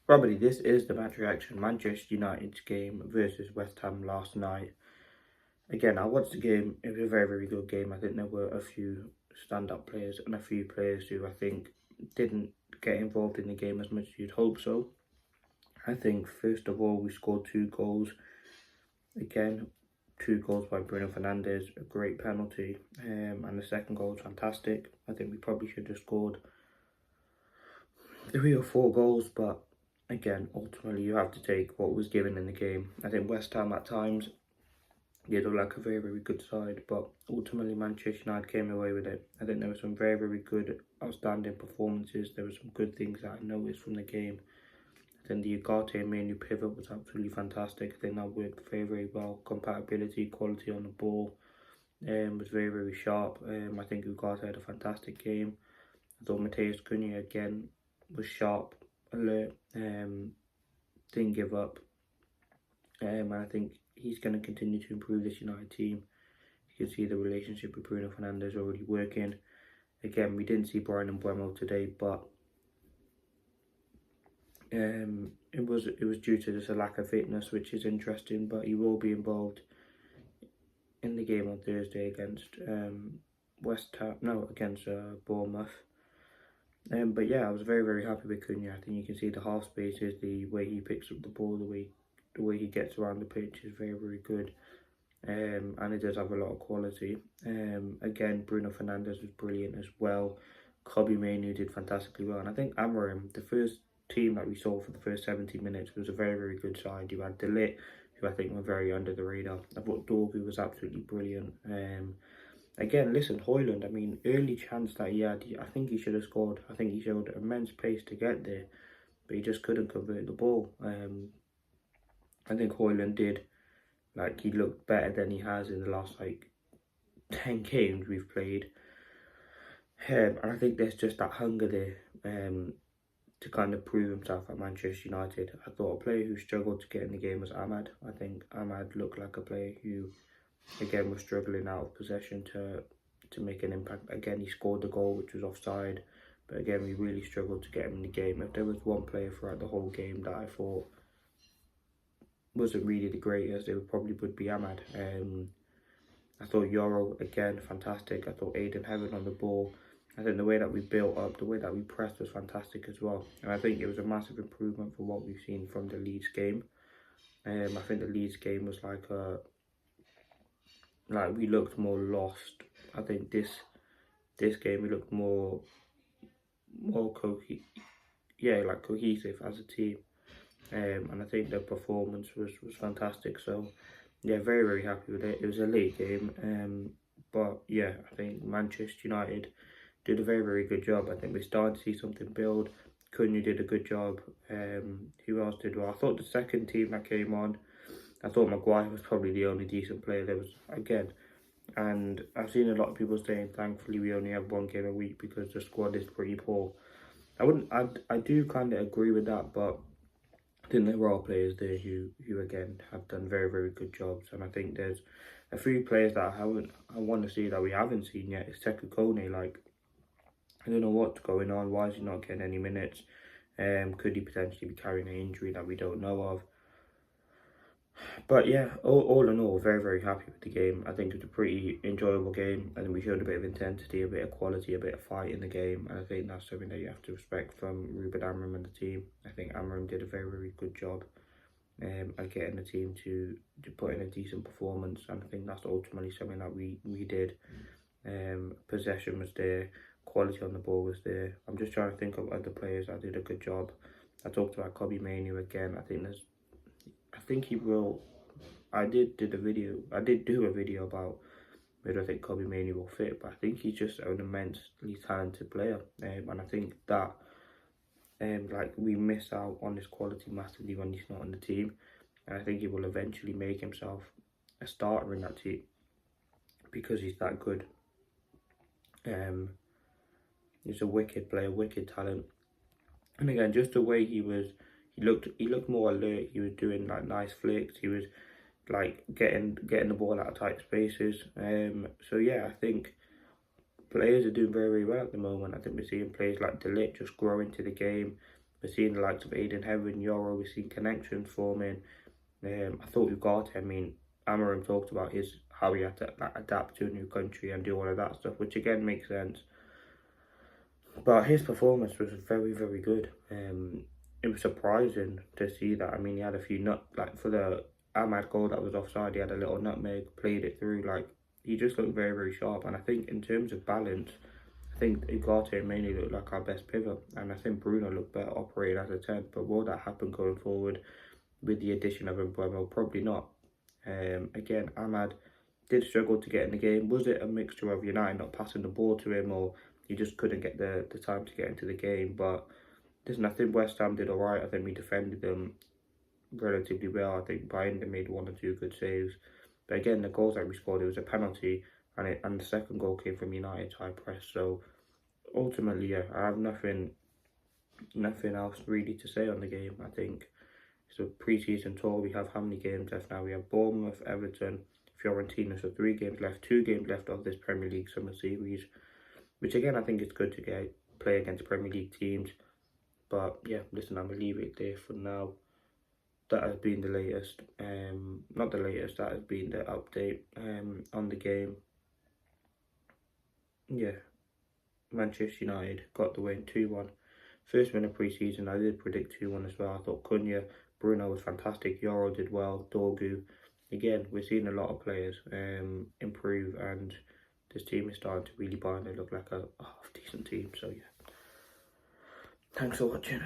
Probably this is the match reaction. Manchester United's game versus West Ham last night. Again, I watched the game. It was a very, very good game. I think there were a few stand-up players and a few players who I think didn't get involved in the game as much as you'd hope so. I think, first of all, we scored 2 goals. Again, 2 goals by Bruno Fernandes, a great penalty. And the second goal was fantastic. I think we probably should have scored 3 or 4 goals, but again, ultimately you have to take what was given in the game. I think West Ham at times did look like a very, very good side, but ultimately Manchester United came away with it. I think there were some very, very good, outstanding performances. There were some good things that I noticed from the game. I think the Ugarte Manu pivot was absolutely fantastic. I think that worked very, very well. Compatibility, quality on the ball was very, very sharp. I think Ugarte had a fantastic game. I thought Mateus Cunha again was sharp, alert, didn't give up. And I think he's going to continue to improve this United team. You can see the relationship with Bruno Fernandes already working. Again, we didn't see Brian and Buemo today, but it was due to just a lack of fitness, which is interesting. But he will be involved in the game on Thursday against against Bournemouth. But yeah, I was very, very happy with Cunha. I think you can see the half spaces, the way he picks up the ball, the way he gets around the pitch is very, very good. And it does have a lot of quality. Again, Bruno Fernandes was brilliant as well. Kobe Mainoo did fantastically well. And I think Amorim, the first team that we saw for the first 70 minutes, was a very, very good side. You had De Ligt, who I think were very under the radar. I thought Dorgu was absolutely brilliant. Again, listen, Højlund, I mean, early chance that he had, I think he should have scored. I think he showed immense pace to get there, but he just couldn't convert the ball. I think Højlund did, he looked better than he has in the last, 10 games we've played. And I think there's just that hunger there to kind of prove himself at Manchester United. I thought a player who struggled to get in the game was Ahmad. I think Ahmad looked like a player who, again, was struggling out of possession to make an impact. Again, he scored the goal, which was offside. But again, we really struggled to get him in the game. If there was one player throughout the whole game that I thought wasn't really the greatest, it probably would be Ahmad. I thought Yoro, again, fantastic. I thought Aiden Heaven on the ball. I think the way that we built up, the way that we pressed was fantastic as well. And I think it was a massive improvement from what we've seen from the Leeds game. I think the Leeds game was we looked more lost. I think this game we looked more cohesive as a team. And I think the performance was fantastic. So yeah, very, very happy with it. It was a late game, but yeah, I think Manchester United did a very, very good job. I think we're starting to see something build. Cunha did a good job. Who else did well? I thought the second team that came on, I thought Maguire was probably the only decent player there was, again. And I've seen a lot of people saying, thankfully, we only have 1 game a week because the squad is pretty poor. I do kind of agree with that, but I think there are players there who again have done very, very good jobs. And I think there's a few players that I want to see that we haven't seen yet. It's Sekou Kone. I don't know what's going on. Why is he not getting any minutes? Could he potentially be carrying an injury that we don't know of? But yeah, all in all, very, very happy with the game. I think it was a pretty enjoyable game. I think we showed a bit of intensity, a bit of quality, a bit of fight in the game. And I think that's something that you have to respect from Ruben Amorim and the team. I think Amorim did a very, very good job at getting the team to put in a decent performance. And I think that's ultimately something that we did. Possession was there. Quality on the ball was there. I'm just trying to think of other players that did a good job. I talked about Kobe Mainoo again. I think he will. I did do a video about whether I think Kobe Mainoo will fit, but I think he's just an immensely talented player, and I think that we miss out on his quality massively when he's not on the team, and I think he will eventually make himself a starter in that team because he's that good. He's a wicked player, wicked talent, and again, just the way he looked more alert. He was doing nice flicks. He was getting the ball out of tight spaces. So yeah, I think players are doing very, very well at the moment. I think we're seeing players like De Ligt just grow into the game. We're seeing the likes of Aiden Heaven, Euro, we're seeing connections forming. I thought Ugarte, I mean, Amarim talked about how he had to adapt to a new country and do all of that stuff, which again makes sense. But his performance was very, very good. It was surprising to see that. I mean, he had a few for the Ahmad goal that was offside, he had a little nutmeg, played it through. Like, he just looked very, very sharp. And I think in terms of balance, I think Ugarte mainly looked like our best pivot. And I think Bruno looked better operating as a 10. But will that happen going forward with the addition of Mbeumo? Probably not. Again, Ahmad did struggle to get in the game. Was it a mixture of United not passing the ball to him, or he just couldn't get the time to get into the game? But listen, I think West Ham did alright. I think we defended them relatively well. I think Bayern made 1 or 2 good saves. But again, the goals that we scored, it was a penalty, and the second goal came from United's high press. So ultimately, yeah, I have nothing else really to say on the game. I think it's a pre-season tour. We have how many games left now? We have Bournemouth, Everton, Fiorentina, so 3 games left, 2 games left of this Premier League summer series, which again I think it's good to play against Premier League teams. But yeah, listen, I'm gonna leave it there for now. That has been the latest, not the latest, that has been the update on the game. Yeah, Manchester United got the win 2-1. First win of pre-season. I did predict 2-1 as well. I thought CUNHA, BRUNO was fantastic, Euro did well, Dorgu. Again, we're seeing a lot of players improve, and this team is starting to really bind. They look like a half-decent team, so yeah. Thanks for watching.